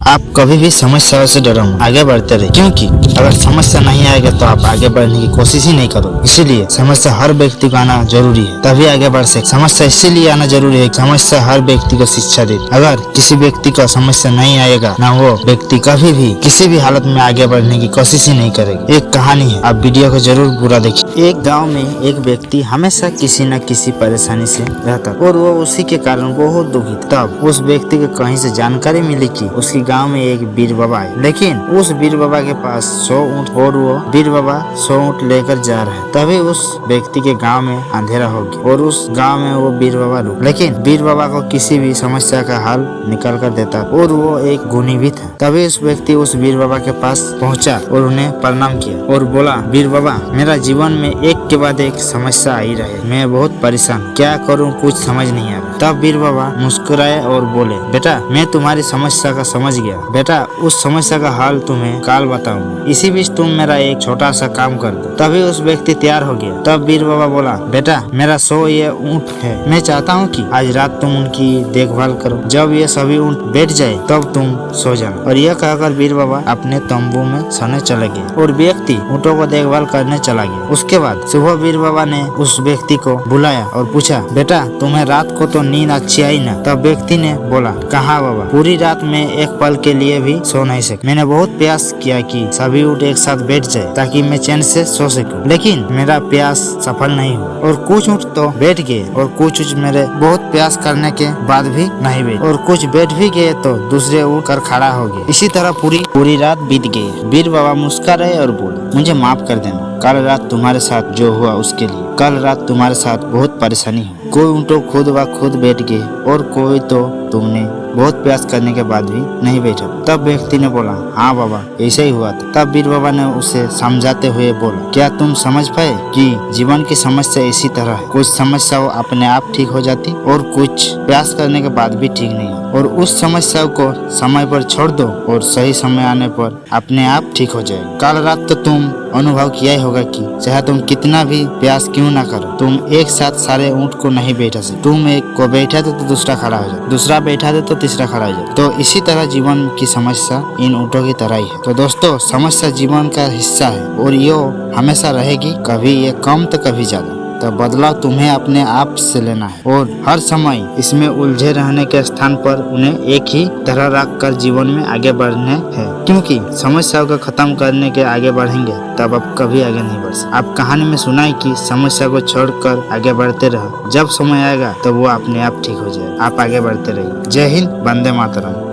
आप कभी भी समस्या से डरो मत, आगे बढ़ते रहिए, क्योंकि अगर समस्या नहीं आएगा तो आप आगे बढ़ने की कोशिश ही नहीं करोगे। इसीलिए समस्या हर व्यक्ति को आना जरूरी है, तभी आगे बढ़ सकते। समस्या इसीलिए आना जरूरी है, समस्या हर व्यक्ति को शिक्षा देती। अगर किसी व्यक्ति का समस्या नहीं आएगा ना, वो व्यक्ति कभी भी किसी भी हालत में आगे बढ़ने की कोशिश ही नहीं करेगा। एक कहानी है, आप वीडियो को जरूर पूरा देखिए। एक गाँव में एक व्यक्ति हमेशा किसी न किसी परेशानी से रहता और वो उसी के कारण बहुत दुखी था। तब उस व्यक्ति को कहीं से जानकारी मिली कि उसकी गांव में एक वीर बाबा है, लेकिन उस वीर बाबा के पास 100 ऊँट और वो वीर बाबा 100 ऊँट लेकर जा रहे हैं। तभी उस व्यक्ति के गांव में अंधेरा हो गया और उस गांव में वो वीर बाबा रुक, लेकिन वीर बाबा को किसी भी समस्या का हल निकाल कर देता और वो एक गुणी भी था। तभी उस व्यक्ति उस वीर बाबा के पास पहुंचा और उन्हें प्रणाम किया और बोला, वीर बाबा, मेरा जीवन में एक के बाद एक समस्या आई रहे, मैं बहुत परेशान, क्या करूँ कुछ समझ नहीं आ रहा। तब वीर बाबा मुस्कुराए और बोले, बेटा, मैं तुम्हारी समस्या का समझ गया, बेटा, उस समस्या का हल तुम्हें कल बताऊंगा, इसी बीच तुम मेरा एक छोटा सा काम कर दो। तभी उस व्यक्ति तैयार हो गया। तब वीर बाबा बोला, बेटा, मेरा 100 ये ऊँट है, मैं चाहता हूँ कि आज रात तुम उनकी देखभाल करो, जब ये सभी ऊँट बैठ जाए तब तुम सो जाना। और यह कहकर वीर बाबा अपने तंबू में सोने चले गए और व्यक्ति ऊँटों को देखभाल करने चला गया। उसके बाद सुबह वीर बाबा ने उस व्यक्ति को बुलाया और पूछा, बेटा, तुम्हें रात को तो नींद अच्छी आई ना? तब व्यक्ति ने बोला, कहाँ बाबा, पूरी रात में एक पल के लिए भी सो नहीं सका। मैंने बहुत प्रयास किया कि सभी ऊँट एक साथ बैठ जाए ताकि मैं चैन से सो सकूं, लेकिन मेरा प्रयास सफल नहीं हुआ और कुछ ऊँट तो बैठ गए और कुछ ऊँट मेरे बहुत प्रयास करने के बाद भी नहीं बैठे और कुछ बैठ भी गए तो दूसरे उठ कर खड़ा हो गए। इसी तरह पूरी रात बीत गई। वीर बाबा मुस्कुराए और बोले, मुझे माफ कर देना, कल रात तुम्हारे साथ जो हुआ उसके लिए। कल रात तुम्हारे साथ बहुत परेशानी हुई, कोई ऊँटों खुद व खुद बैठ गए और कोई तो तुमने बहुत प्रयास करने के बाद भी नहीं बैठा। तब व्यक्ति ने बोला, हाँ बाबा, ऐसे ही हुआ था। तब वीर बाबा ने उसे समझाते हुए बोला, क्या तुम समझ पाए कि जीवन की समस्या इसी तरह है, कुछ समस्या अपने आप ठीक हो जाती और कुछ प्रयास करने के बाद भी ठीक नहीं हो, और उस समस्या को समय पर छोड़ दो और सही समय आने पर अपने आप ठीक हो जाएगी। कल रात तो तुम अनुभव किया ही होगा कि चाहे तुम कितना भी प्रयास क्यों ना करो, तुम एक साथ सारे ऊँट को नहीं बैठा सकते। तुम एक को बैठा तो दूसरा खड़ा हो जाए, दूसरा बैठा तो तीसरा खड़ा हो जाए। तो इसी तरह जीवन की समस्या इन ऊँटों की तरह ही है। तो दोस्तों, समस्या जीवन का हिस्सा है और ये हमेशा रहेगी, कभी ये कम तो कभी ज्यादा। तो बदलाव तुम्हें अपने आप से लेना है और हर समय इसमें उलझे रहने के स्थान पर उन्हें एक ही तरह रखकर जीवन में आगे बढ़ने हैं, क्योंकि समस्याओं को खत्म करने के आगे बढ़ेंगे तब आप कभी आगे नहीं बढ़ सकते। आप कहानी में सुना है कि समस्या को छोड़कर आगे बढ़ते रहो, जब समय आएगा तो वो अपने आप ठीक हो जाएगा। आप आगे बढ़ते रहिए। जय हिंद, वंदे मातरम।